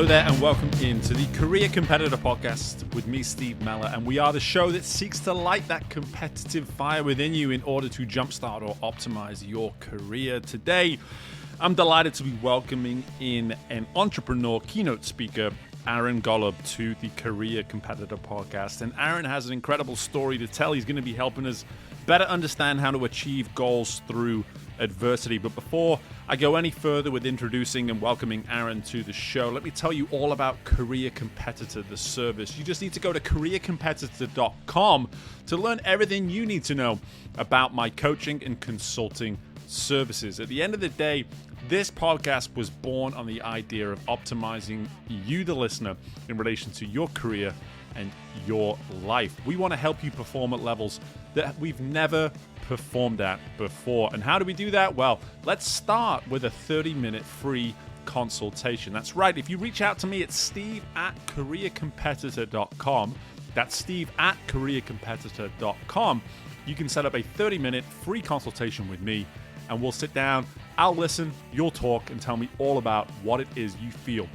Hello there and welcome into the Career Competitor Podcast with me, Steve Meller, and we are the show that seeks to light that competitive fire within you in order to jumpstart or optimize your career. Today, I'm delighted to be welcoming in an entrepreneur keynote speaker, Aaron Golub, to the Career Competitor Podcast. And Aaron has an incredible story to tell. He's going to be helping us better understand how to achieve goals through adversity. But before I go any further with introducing and welcoming Aaron to the show, let me tell you all about Career Competitor, the service. You just need to go to careercompetitor.com to learn everything you need to know about my coaching and consulting services. At the end of the day, this podcast was born on the idea of optimizing you, the listener, in relation to your career and your life. We want to help you perform at levels that we've never performed at before. And how do we do that? Well, let's start with a 30-minute free consultation. That's right. If you reach out to me at steve@careercompetitor.com, that's steve@careercompetitor.com, you can set up a 30-minute free consultation with me, and we'll sit down, I'll listen, you'll talk, and tell me all about what it is you feel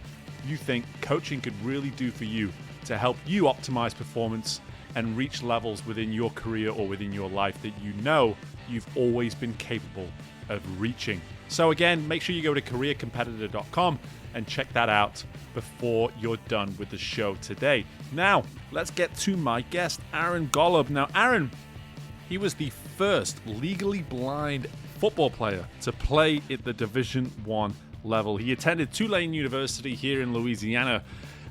you think coaching could really do for you to help you optimize performance and reach levels within your career or within your life that you know you've always been capable of reaching. So again, make sure you go to careercompetitor.com and check that out before you're done with the show today. Now, let's get to my guest, Aaron Golub. Now, Aaron, he was the first legally blind football player to play at the Division I level. He attended Tulane University here in Louisiana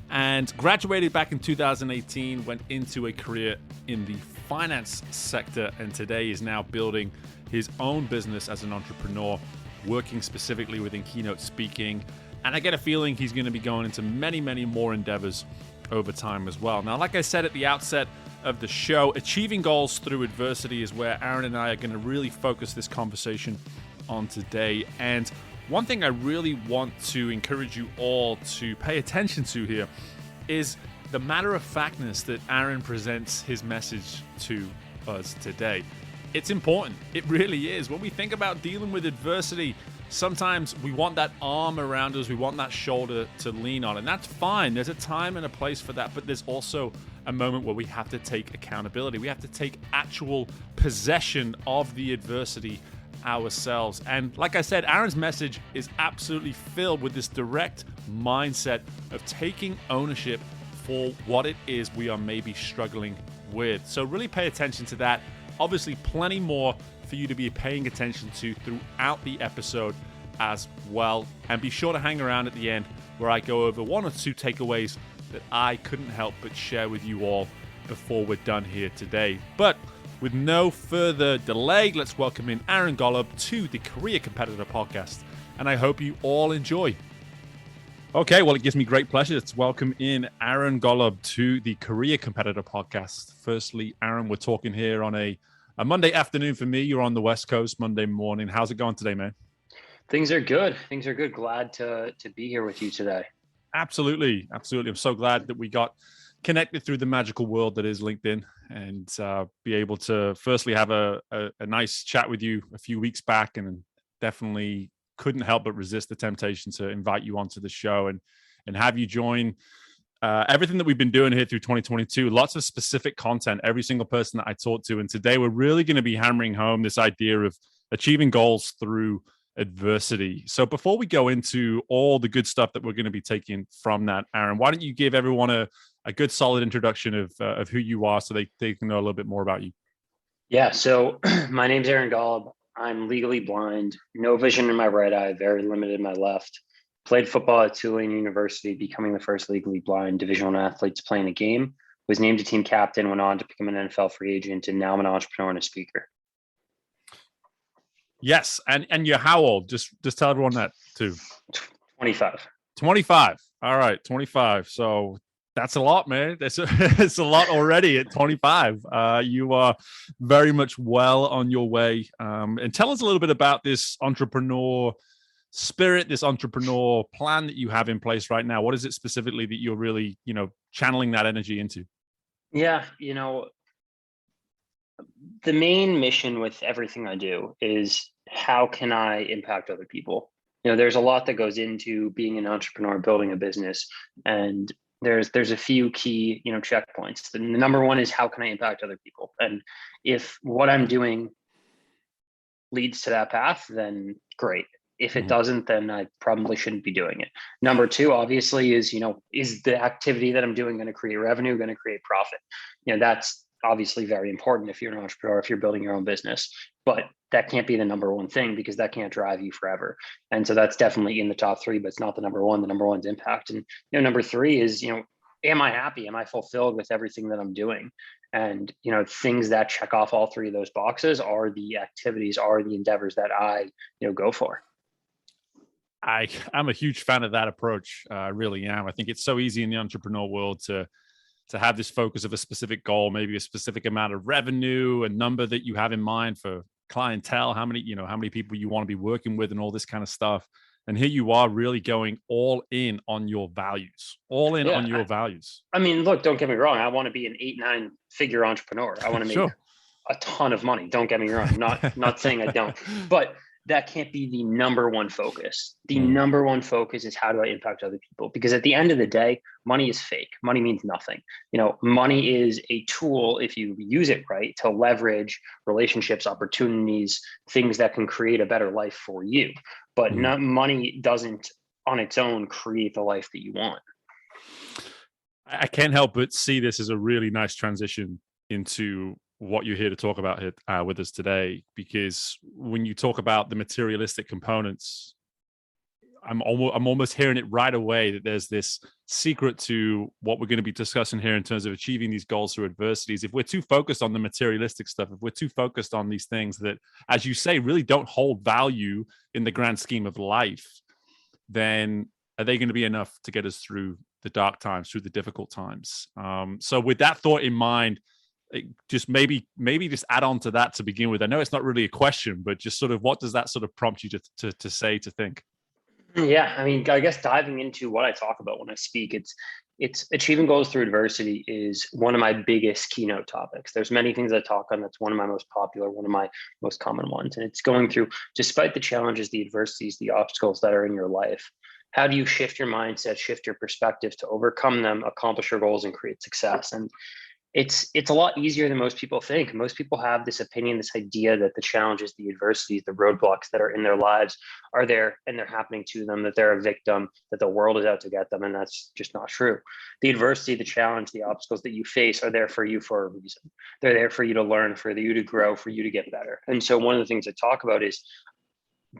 and graduated back in 2018, went into a career in the finance sector, and today is now building his own business as an entrepreneur, working specifically within keynote speaking. And I get a feeling he's going to be going into many, many more endeavors over time as well. Now, like I said at the outset of the show, achieving goals through adversity is where Aaron and I are going to really focus this conversation on today. And one thing I really want to encourage you all to pay attention to here is the matter-of-factness that Aaron presents his message to us today. It's important. It really is. When we think about dealing with adversity, sometimes we want that arm around us, we want that shoulder to lean on, and that's fine. There's a time and a place for that, but there's also a moment where we have to take accountability. We have to take actual possession of the adversity ourselves. And like I said, Aaron's message is absolutely filled with this direct mindset of taking ownership for what it is we are maybe struggling with. So really pay attention to that. Obviously, plenty more for you to be paying attention to throughout the episode as well. And be sure to hang around at the end where I go over one or two takeaways that I couldn't help but share with you all before we're done here today. But with no further delay, let's welcome in Aaron Golub to the Career Competitor Podcast, and I hope you all enjoy. Okay, well, it gives me great pleasure to welcome in Aaron Golub to the Career Competitor Podcast. Firstly, Aaron, we're talking here on a Monday afternoon for me. You're on the West Coast, Monday morning. How's it going today, man? Things are good. Glad to be here with you today. Absolutely. I'm so glad that we got connected through the magical world that is LinkedIn, and be able to firstly have a nice chat with you a few weeks back, and definitely couldn't help but resist the temptation to invite you onto the show and have you join everything that we've been doing here through 2022. Lots of specific content, every single person that I talked to. And today we're really going to be hammering home this idea of achieving goals through adversity. So before we go into all the good stuff that we're going to be taking from that, Aaron, why don't you give everyone a good solid introduction of who you are so they can know a little bit more about you. Yeah, so my name's Aaron Golub. I'm legally blind, no vision in my right eye, very limited in my left. Played football at Tulane University, becoming the first legally blind Division I athlete to play in a game. Was named a team captain, went on to become an NFL free agent, and now I'm an entrepreneur and a speaker. Yes, and you're how old? Just tell everyone that too. 25. 25. All right, 25. So that's a lot, man. It's a lot already at 25. You are very much well on your way. And tell us a little bit about this entrepreneur spirit, this entrepreneur plan that you have in place right now. What is it specifically that you're really, channeling that energy into? Yeah, the main mission with everything I do is how can I impact other people? There's a lot that goes into being an entrepreneur, building a business, and there's a few key, checkpoints. The number one is, how can I impact other people? And if what I'm doing leads to that path, then great. If it doesn't, then I probably shouldn't be doing it. Number two, obviously, is the activity that I'm doing going to create revenue, going to create profit? That's obviously very important if you're an entrepreneur, if you're building your own business, but that can't be the number one thing, because that can't drive you forever. And so that's definitely in the top three, but it's not the number one. The number one's impact. And number three is, am I happy? Am I fulfilled with everything that I'm doing? And things that check off all three of those boxes are the activities, are the endeavors that I go for. I'm a huge fan of that approach. I really am. I think it's so easy in the entrepreneur world to have this focus of a specific goal, maybe a specific amount of revenue, a number that you have in mind for clientele, how many people you want to be working with, and all this kind of stuff. And here you are, really going all in on your values, on your values. I mean, look, don't get me wrong. I want to be an 8-9 figure entrepreneur. I want to make a ton of money. Don't get me wrong. Not saying I don't, but that can't be the number one focus. The number one focus is, how do I impact other people? Because at the end of the day, money is fake. Money means nothing. Money is a tool, if you use it right, to leverage relationships, opportunities, things that can create a better life for you. But money doesn't on its own create the life that you want. I can't help but see this as a really nice transition into what you're here to talk about here with us today, because when you talk about the materialistic components, I'm almost hearing it right away that there's this secret to what we're going to be discussing here in terms of achieving these goals through adversities. If we're too focused on the materialistic stuff, if we're too focused on these things that, as you say, really don't hold value in the grand scheme of life, then are they going to be enough to get us through the dark times, through the difficult times? So with that thought in mind, just maybe just add on to that to begin with. I know it's not really a question, but just sort of, what does that sort of prompt you to say, to think? Yeah, I mean, I guess diving into what I talk about when I speak, it's achieving goals through adversity is one of my biggest keynote topics. There's many things I talk on. That's one of my most popular, one of my most common ones. And it's going through, despite the challenges, the adversities, the obstacles that are in your life, how do you shift your mindset, shift your perspective to overcome them, accomplish your goals, and create success? And it's a lot easier than most people think. Most people have this opinion, this idea that the challenges, the adversities, the roadblocks that are in their lives are there and they're happening to them, that they're a victim, that the world is out to get them. And that's just not true. The adversity, the challenge, the obstacles that you face are there for you for a reason. They're there for you to learn, for you to grow, for you to get better. And so one of the things I talk about is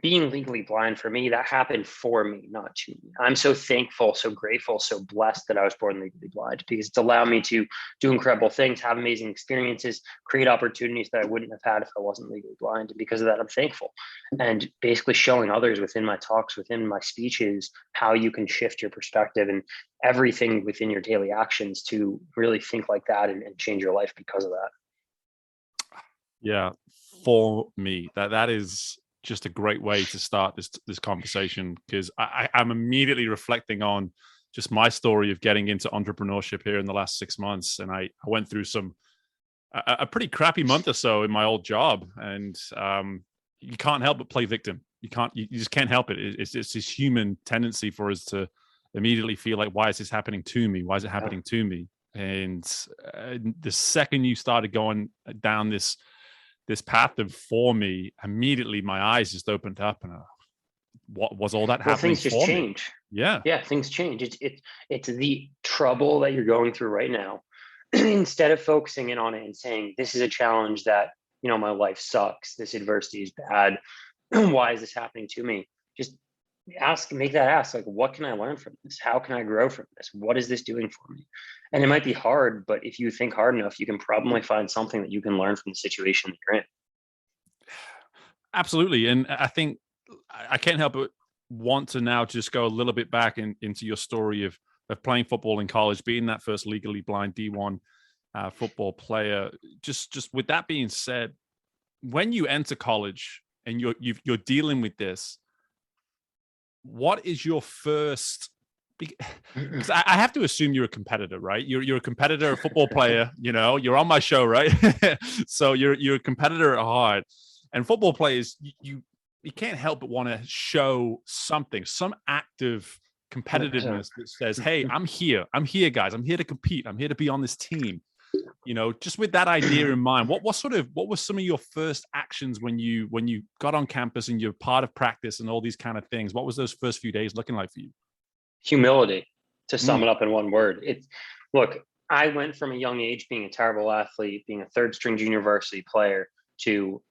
being legally blind. For me, that happened for me, not to me. I'm so thankful, so grateful, so blessed that I was born legally blind, because it's allowed me to do incredible things, have amazing experiences, create opportunities that I wouldn't have had if I wasn't legally blind. And because of that, I'm thankful. And basically showing others within my talks, within my speeches, how you can shift your perspective and everything within your daily actions to really think like that and change your life because of that. Yeah, for me, that is just a great way to start this conversation, because I'm immediately reflecting on just my story of getting into entrepreneurship here in the last 6 months. And I went through a pretty crappy month or so in my old job, and you can't help but play victim. You just can't help it. It's this human tendency for us to immediately feel like, why is this happening to me? Why is it happening to me? And the second you started going down this path of for me, immediately my eyes just opened up, and what was all that happening? Things just change. Yeah, things change. It's the trouble that you're going through right now. Instead of focusing in on it and saying, this is a challenge that, my life sucks, this adversity is bad, why is this happening to me? Just make that ask, like, what can I learn from this? How can I grow from this? What is this doing for me? And it might be hard, but if you think hard enough, you can probably find something that you can learn from the situation that you're in. Absolutely. And I think I can't help but want to now just go a little bit back into your story of playing football in college, being that first legally blind D1 football player. Just with that being said, when you enter college and you're dealing with this, what is your first? Because I have to assume you're a competitor, right? You're a competitor, a football player. You're on my show, right? So you're a competitor at heart. And football players, you can't help but want to show something, some active 100%. competitiveness that says, hey, I'm here, guys, I'm here to compete, I'm here to be on this team. Just with that idea in mind, what were some of your first actions when you got on campus and you're part of practice and all these kind of things? What was those first few days looking like for you? Humility, to sum it up in one word. Look, I went from a young age being a terrible athlete, being a third string junior varsity player, to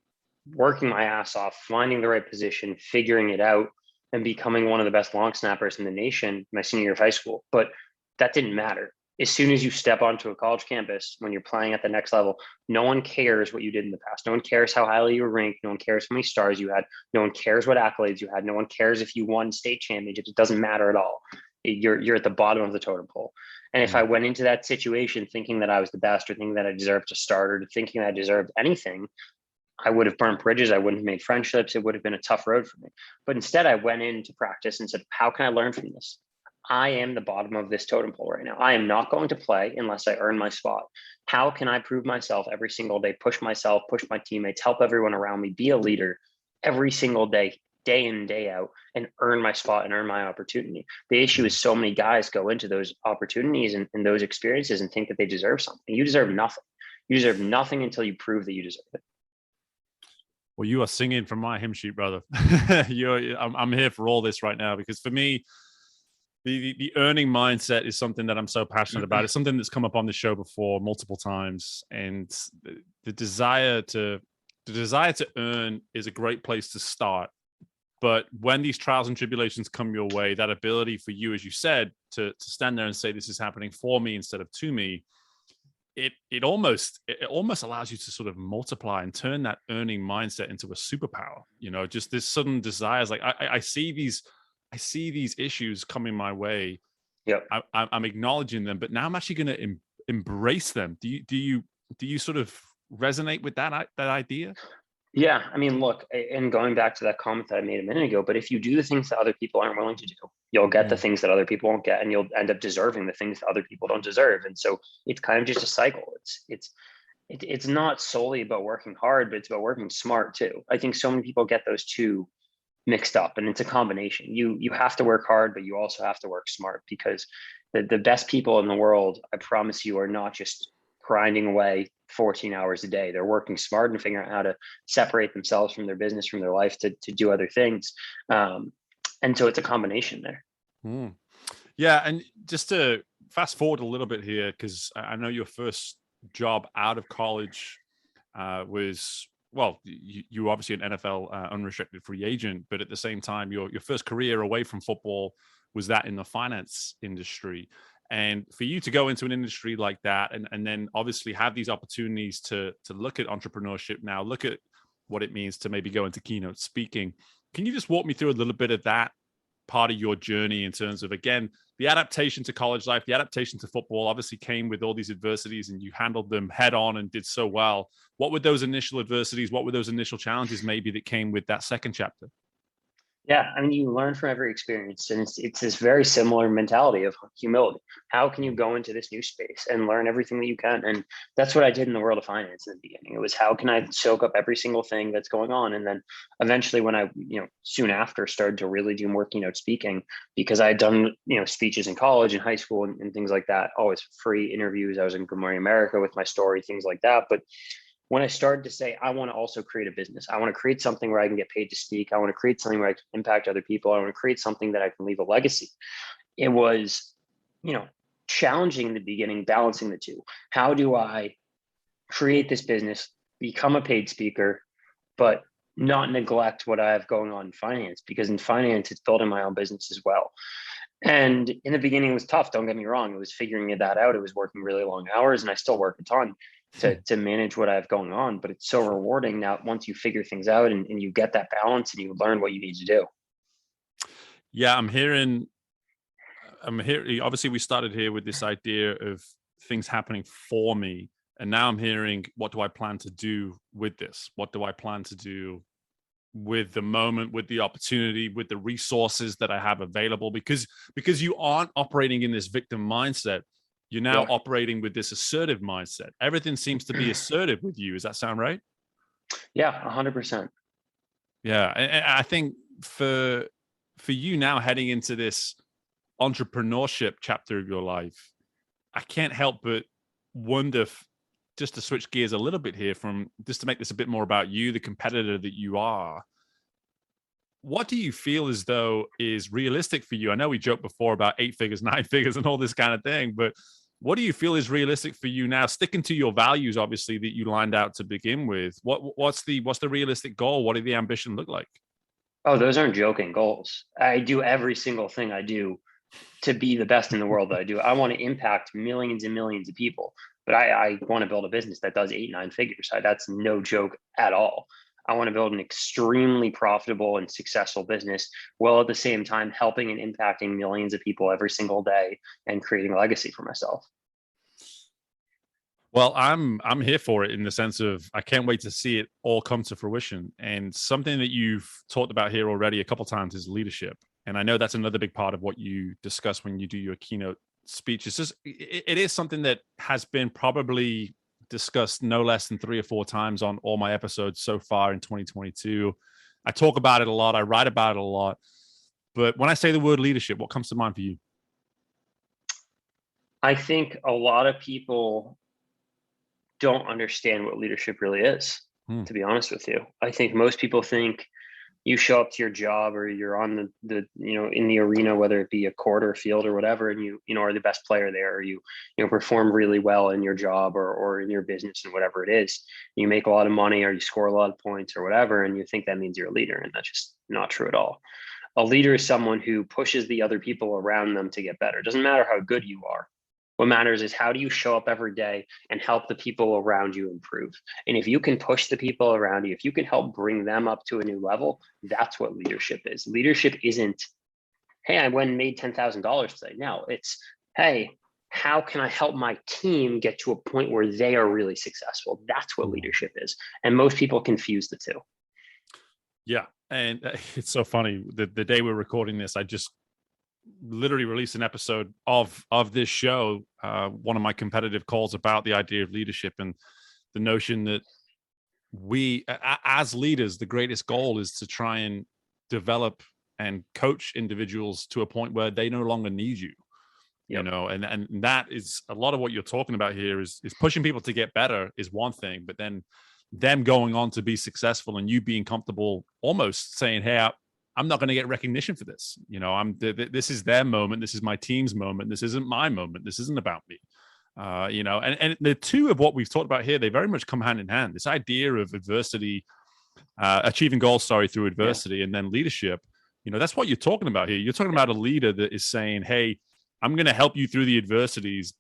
working my ass off, finding the right position, figuring it out, and becoming one of the best long snappers in the nation my senior year of high school. But that didn't matter. As soon as you step onto a college campus, when you're playing at the next level, no one cares what you did in the past. No one cares how highly you were ranked. No one cares how many stars you had. No one cares what accolades you had. No one cares if you won state championships. It doesn't matter at all. You're at the bottom of the totem pole. And if I went into that situation thinking that I was the best, or thinking that I deserved to start, or thinking that I deserved anything, I would have burned bridges. I wouldn't have made friendships. It would have been a tough road for me. But instead, I went into practice and said, how can I learn from this? I am the bottom of this totem pole right now. I am not going to play unless I earn my spot. How can I prove myself every single day, push myself, push my teammates, help everyone around me, be a leader every single day, day in and day out, and earn my spot and earn my opportunity? The issue is so many guys go into those opportunities and those experiences and think that they deserve something. You deserve nothing. You deserve nothing until you prove that you deserve it. Well, you are singing from my hymn sheet, brother. I'm here for all this right now, because for me, the earning mindset is something that I'm so passionate about. It's something that's come up on the show before multiple times, and the desire to earn is a great place to start. But when these trials and tribulations come your way, that ability for you, as you said, to stand there and say, this is happening for me instead of to me, it almost allows you to sort of multiply and turn that earning mindset into a superpower. Just this sudden desires. Like I see these issues coming my way. Yep. I'm acknowledging them, but now I'm actually going to embrace them. Do you sort of resonate with that idea? Yeah. I mean, look, and going back to that comment that I made a minute ago, but if you do the things that other people aren't willing to do, you'll get the things that other people won't get, and you'll end up deserving the things that other people don't deserve. And so it's kind of just a cycle. It's not solely about working hard, but it's about working smart too. I think so many people get those two mixed up, and it's a combination. You have to work hard, but you also have to work smart, because the best people in the world, I promise you, are not just grinding away 14 hours a day. They're working smart and figuring out how to separate themselves from their business, from their life, to do other things. And so it's a combination there. Yeah. And just to fast forward a little bit here, because I know your first job out of college was, well, you were obviously an NFL unrestricted free agent, but at the same time, your first career away from football was that in the finance industry. And for you to go into an industry like that, and then obviously have these opportunities to look at entrepreneurship now, look at what it means to maybe go into keynote speaking. Can you just walk me through a little bit of that part of your journey in terms of, again, the adaptation to college life, the adaptation to football obviously came with all these adversities, and you handled them head on and did so well. What were those initial adversities? What were those initial challenges maybe that came with that second chapter? Yeah, I mean, you learn from every experience, and it's this very similar mentality of humility. How can you go into this new space and learn everything that you can? And that's what I did in the world of finance in the beginning. It was, how can I soak up every single thing that's going on? And then eventually, when I, soon after, started to really do more keynote speaking, because I had done, speeches in college and high school and things like that, always free interviews. I was in Good Morning America with my story, things like that. But when I started to say, I want to also create a business, I want to create something where I can get paid to speak, I want to create something where I can impact other people, I want to create something that I can leave a legacy. It was, challenging in the beginning, balancing the two. How do I create this business, become a paid speaker, but not neglect what I have going on in finance? Because in finance, it's building my own business as well. And in the beginning, it was tough. Don't get me wrong. It was figuring that out. It was working really long hours, and I still work a ton to manage what I have going on. But it's so rewarding now once you figure things out and you get that balance and you learn what you need to do. Yeah, I'm hearing. Obviously, we started here with this idea of things happening for me, and now I'm hearing, what do I plan to do with this? What do I plan to do with the moment, with the opportunity, with the resources that I have available? Because you aren't operating in this victim mindset. You're now operating with this assertive mindset. Everything seems to be assertive with you. Does that sound right? Yeah, 100%. Yeah. And I think for you now heading into this entrepreneurship chapter of your life, I can't help but wonder just to switch gears a little bit here from just to make this a bit more about you, the competitor that you are. What do you feel as though is realistic for you? I know we joked before about 8 figures, 9 figures, and all this kind of thing, but what do you feel is realistic for you now? Sticking to your values, obviously, that you lined out to begin with. What's the realistic goal? What do the ambition look like? Oh, those aren't joking goals. I do every single thing I do to be the best in the world that I do. I want to impact millions and millions of people, but I want to build a business that does 8, 9 figures. That's no joke at all. I want to build an extremely profitable and successful business, while at the same time helping and impacting millions of people every single day and creating a legacy for myself. Well, I'm here for it in the sense of I can't wait to see it all come to fruition. And something that you've talked about here already a couple of times is leadership. And I know that's another big part of what you discuss when you do your keynote speech. It's just it is something that has been probably discussed no less than 3 or 4 times on all my episodes so far in 2022. I talk about it a lot. I write about it a lot. But when I say the word leadership, what comes to mind for you? I think a lot of people don't understand what leadership really is, to be honest with you. I think most people think you show up to your job or you're on the in the arena, whether it be a court or a field or whatever, and you are the best player there, or you perform really well in your job or in your business and whatever it is. You make a lot of money or you score a lot of points or whatever, and you think that means you're a leader, and that's just not true at all. A leader is someone who pushes the other people around them to get better. It doesn't matter how good you are. What matters is how do you show up every day and help the people around you improve. And if you can push the people around you, if you can help bring them up to a new level, that's what leadership is. Leadership isn't, hey, I went and made $10,000 today. No, it's, hey, how can I help my team get to a point where they are really successful? That's what leadership is. And most people confuse the two. Yeah. And it's so funny. The day we're recording this, I just literally released an episode of this show, one of my competitive calls about the idea of leadership and the notion that we, as leaders, the greatest goal is to try and develop and coach individuals to a point where they no longer need you. Yep. And that is a lot of what you're talking about here is pushing people to get better is one thing, but then them going on to be successful and you being comfortable almost saying, hey, I'm not going to get recognition for this. This is their moment. This is my team's moment. This isn't my moment. This isn't about me. And the two of what we've talked about here, they very much come hand in hand. This idea of adversity, achieving goals, through adversity, and then leadership. That's what you're talking about here. You're talking about a leader that is saying, hey, I'm going to help you through the adversities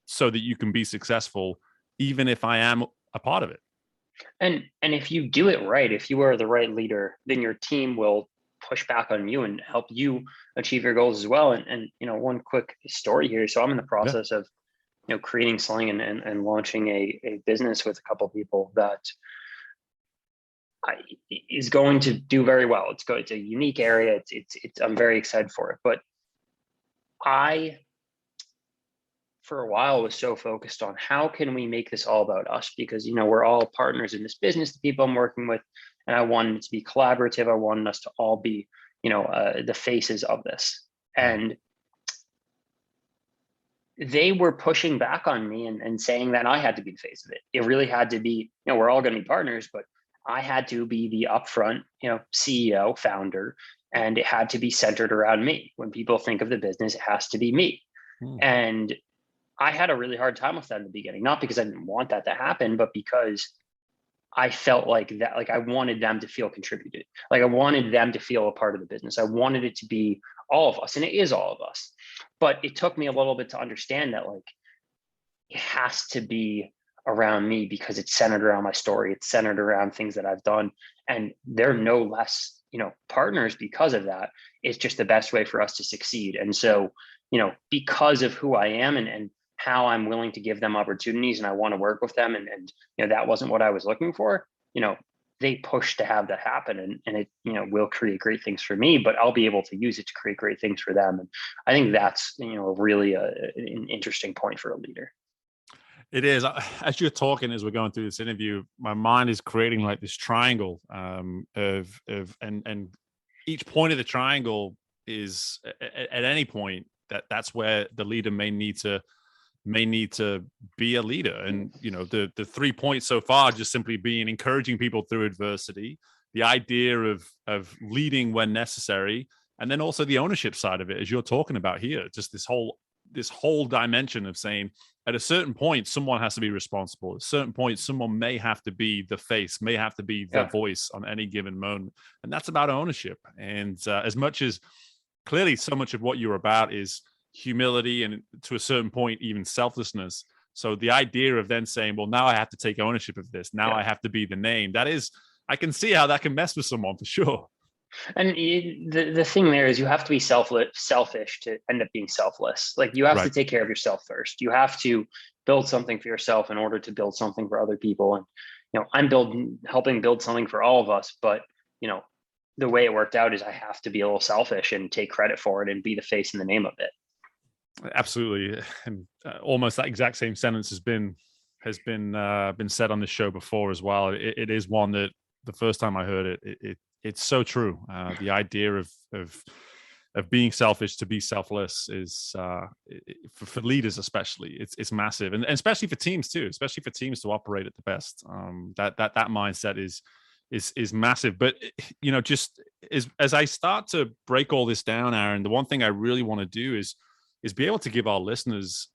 so that you can be successful, even if I am a part of it. And if you do it right, if you are the right leader, then your team will push back on you and help you achieve your goals as well. And one quick story here. So I'm in the process of creating, selling, and launching a business with a couple of people that is going to do very well. It's a unique area. It's I'm very excited for it. But I, for a while, was so focused on how can we make this all about us? Because we're all partners in this business, the people I'm working with, and I wanted it to be collaborative. I wanted us to all be, the faces of this. And they were pushing back on me and saying that I had to be the face of it. It really had to be, we're all going to be partners, but I had to be the upfront, CEO, founder, and it had to be centered around me. When people think of the business, it has to be me. And I had a really hard time with that in the beginning, not because I didn't want that to happen, but because I felt like that, like I wanted them to feel contributed. Like I wanted them to feel a part of the business. I wanted it to be all of us, and it is all of us. But it took me a little bit to understand that, like, it has to be around me because it's centered around my story. It's centered around things that I've done, and they're no less, partners because of that. It's just the best way for us to succeed. And so, because of who I am and how I'm willing to give them opportunities and I want to work with them. And that wasn't what I was looking for. They push to have that happen, and it, will create great things for me, but I'll be able to use it to create great things for them. And I think that's, really an interesting point for a leader. It is. As you're talking, as we're going through this interview, my mind is creating like this triangle and each point of the triangle is at any point that's where the leader may need to be a leader. And the 3 points so far just simply being encouraging people through adversity, the idea of leading when necessary, and then also the ownership side of it, as you're talking about here, just this whole dimension of saying at a certain point someone has to be responsible. At a certain point someone may have to be the face, may have to be the voice on any given moment, and that's about ownership. And as much as clearly so much of what you're about is humility and to a certain point even selflessness, so the idea of then saying, well, now I have to take ownership of this, now I have to be the name, that is, I can see how that can mess with someone for sure. And the thing there is you have to be selfish to end up being selfless. Like you have to take care of yourself first. You have to build something for yourself in order to build something for other people. And, I'm helping build something for all of us, but, the way it worked out is I have to be a little selfish and take credit for it and be the face and the name of it. Absolutely. And almost that exact same sentence has been said on this show before as well. It is one that the first time I heard it's so true. The idea of being selfish to be selfless is for leaders especially, it's massive, and especially for teams too, especially for teams to operate at the best. That mindset is massive. But just as I start to break all this down, Aaron, the one thing I really want to do is be able to give our listeners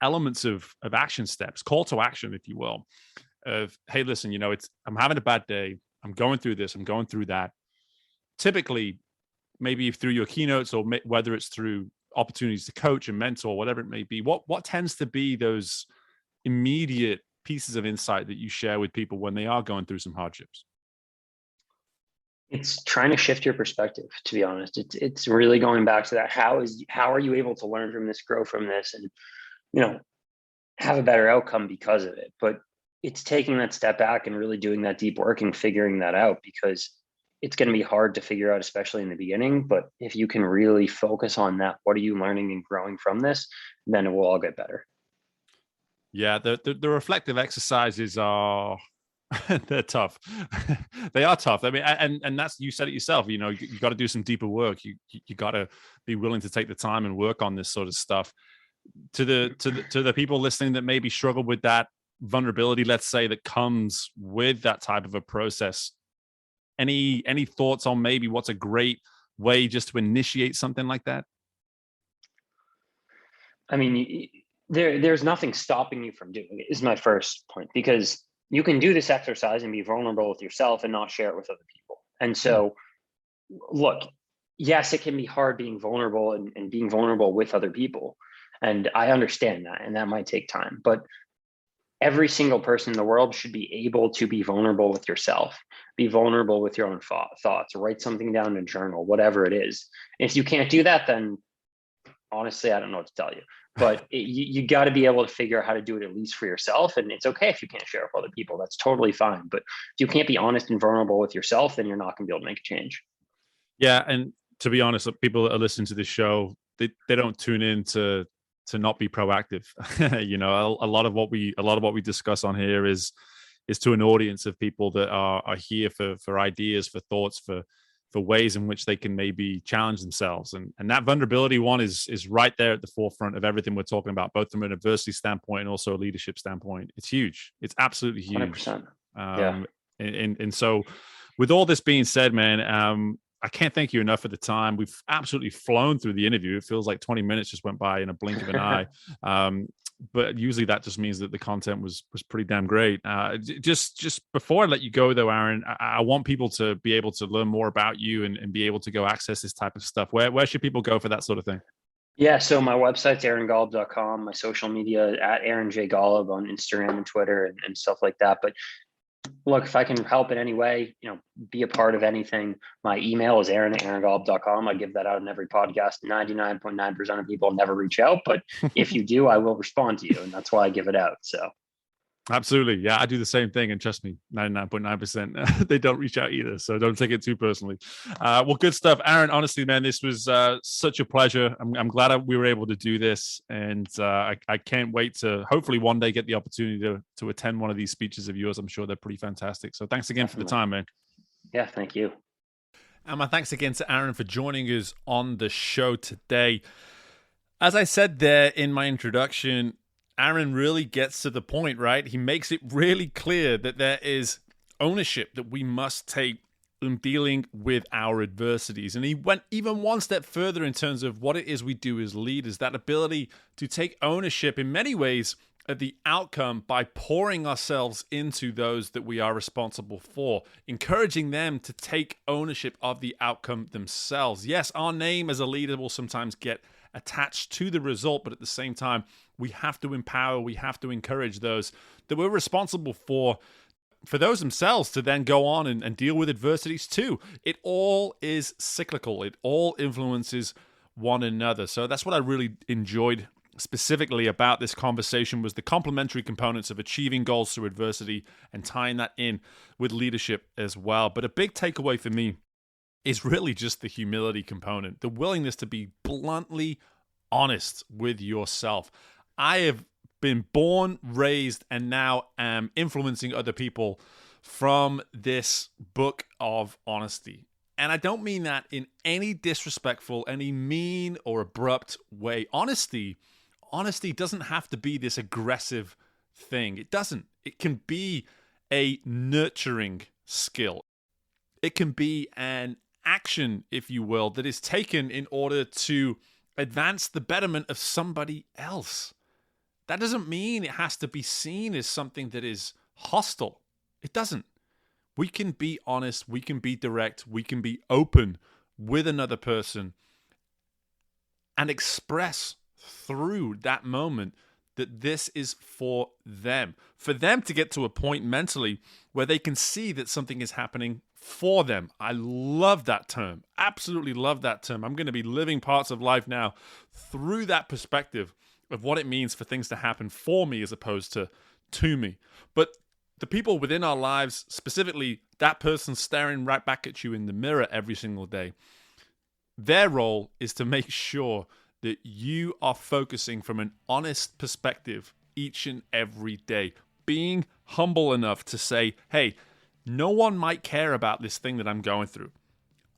elements of action steps, call to action, if you will, of, hey, listen, I'm having a bad day, I'm going through this, I'm going through that. Typically, maybe through your keynotes or whether it's through opportunities to coach and mentor, whatever it may be, what tends to be those immediate pieces of insight that you share with people when they are going through some hardships? It's trying to shift your perspective, to be honest. It's really going back to that. How are you able to learn from this, grow from this, and have a better outcome because of it? But it's taking that step back and really doing that deep work and figuring that out, because it's going to be hard to figure out, especially in the beginning. But if you can really focus on that, what are you learning and growing from this, then it will all get better. Yeah, the reflective exercises are they're tough. They are tough. I mean, and that's, you said it yourself. You got to do some deeper work. You got to be willing to take the time and work on this sort of stuff. To the people listening that maybe struggle with that vulnerability, let's say, that comes with that type of a process, any thoughts on maybe what's a great way just to initiate something like that? I mean, there's nothing stopping you from doing it, is my first point, because you can do this exercise and be vulnerable with yourself and not share it with other people. And so, look, yes, it can be hard being vulnerable and being vulnerable with other people. And I understand that, and that might take time. But every single person in the world should be able to be vulnerable with yourself, be vulnerable with your own thoughts, write something down in a journal, whatever it is. If you can't do that, then honestly, I don't know what to tell you. But you got to be able to figure out how to do it at least for yourself. And it's okay if you can't share with other people. That's totally fine. But if you can't be honest and vulnerable with yourself, then you're not going to be able to make a change. Yeah. And to be honest, people that are listening to this show, they don't tune in to not be proactive. A lot of what we discuss on here is to an audience of people that are here for ideas, for thoughts, for ways in which they can maybe challenge themselves. And that vulnerability one is right there at the forefront of everything we're talking about, both from an adversity standpoint and also a leadership standpoint. It's huge. It's absolutely huge. 100%. And so with all this being said, man, I can't thank you enough for the time. We've absolutely flown through the interview. It feels like 20 minutes just went by in a blink of an eye. But usually that just means that the content was pretty damn great. Just before I let you go, though, Aaron, I want people to be able to learn more about you and be able to go access this type of stuff. Where should people go for that sort of thing? Yeah, so my website's aarongolub.com. My social media at Aaron J. Golub on Instagram and Twitter and stuff like that. But look, if I can help in any way, be a part of anything, my email is aaron@aarongolub.com. I give that out in every podcast. 99.9% of people never reach out, but if you do, I will respond to you. And that's why I give it out. So Absolutely. Yeah, I do the same thing. And trust me, 99.9%, they don't reach out either. So don't take it too personally. Well, good stuff. Aaron, honestly, man, this was such a pleasure. I'm glad we were able to do this. And I can't wait to hopefully one day get the opportunity to attend one of these speeches of yours. I'm sure they're pretty fantastic. So thanks again for the time, man. Yeah, thank you. And my thanks again to Aaron for joining us on the show today. As I said there in my introduction, Aaron really gets to the point, right? He makes it really clear that there is ownership that we must take in dealing with our adversities. And he went even one step further in terms of what it is we do as leaders, that ability to take ownership in many ways of the outcome by pouring ourselves into those that we are responsible for, encouraging them to take ownership of the outcome themselves. Yes, our name as a leader will sometimes get attached to the result, but at the same time, we have to empower, we have to encourage those that we're responsible for those themselves to then go on and deal with adversities too. It all is cyclical. It all influences one another. So that's what I really enjoyed specifically about this conversation, was the complementary components of achieving goals through adversity and tying that in with leadership as well. But a big takeaway for me is really just the humility component, the willingness to be bluntly honest with yourself. I have been born, raised, and now am influencing other people from this book of honesty. And I don't mean that in any disrespectful, any mean or abrupt way. Honesty doesn't have to be this aggressive thing. It doesn't. It can be a nurturing skill. It can be an action, if you will, that is taken in order to advance the betterment of somebody else. That doesn't mean it has to be seen as something that is hostile. It doesn't. We can be honest, we can be direct, we can be open with another person and express through that moment that this is for them to get to a point mentally where they can see that something is happening for them. I love that term. Absolutely love that term. I'm going to be living parts of life now through that perspective of what it means for things to happen for me as opposed to me. But the people within our lives, specifically that person staring right back at you in the mirror every single day, their role is to make sure that you are focusing from an honest perspective each and every day, being humble enough to say, hey, no one might care about this thing that I'm going through.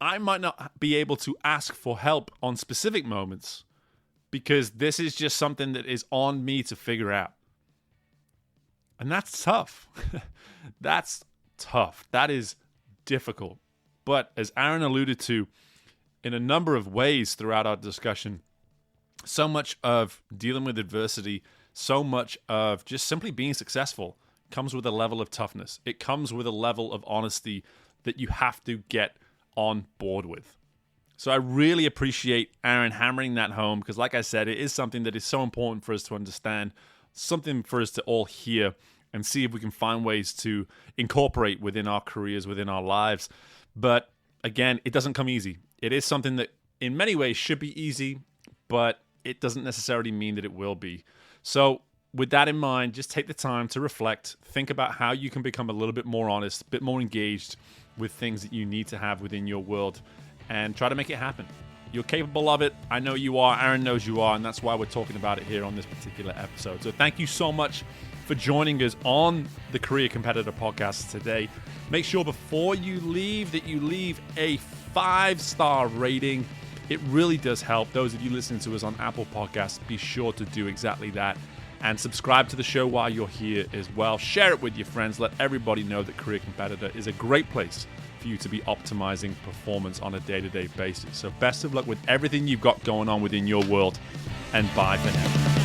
I might not be able to ask for help on specific moments because this is just something that is on me to figure out. And that's tough. That's tough. That is difficult. But as Aaron alluded to in a number of ways throughout our discussion, so much of dealing with adversity, so much of just simply being successful comes with a level of toughness. It comes with a level of honesty that you have to get on board with. So I really appreciate Aaron hammering that home because, like I said, it is something that is so important for us to understand, something for us to all hear and see if we can find ways to incorporate within our careers, within our lives. But again, it doesn't come easy. It is something that in many ways should be easy, but it doesn't necessarily mean that it will be. So with that in mind, just take the time to reflect, think about how you can become a little bit more honest, a bit more engaged with things that you need to have within your world and try to make it happen. You're capable of it. I know you are. Aaron knows you are, and that's why we're talking about it here on this particular episode. So thank you so much for joining us on the Career Competitor Podcast today. Make sure before you leave that you leave a 5-star rating. It really does help. Those of you listening to us on Apple Podcasts, be sure to do exactly that. And subscribe to the show while you're here as well. Share it with your friends. Let everybody know that Career Competitor is a great place for you to be optimizing performance on a day-to-day basis. So best of luck with everything you've got going on within your world, and bye for now.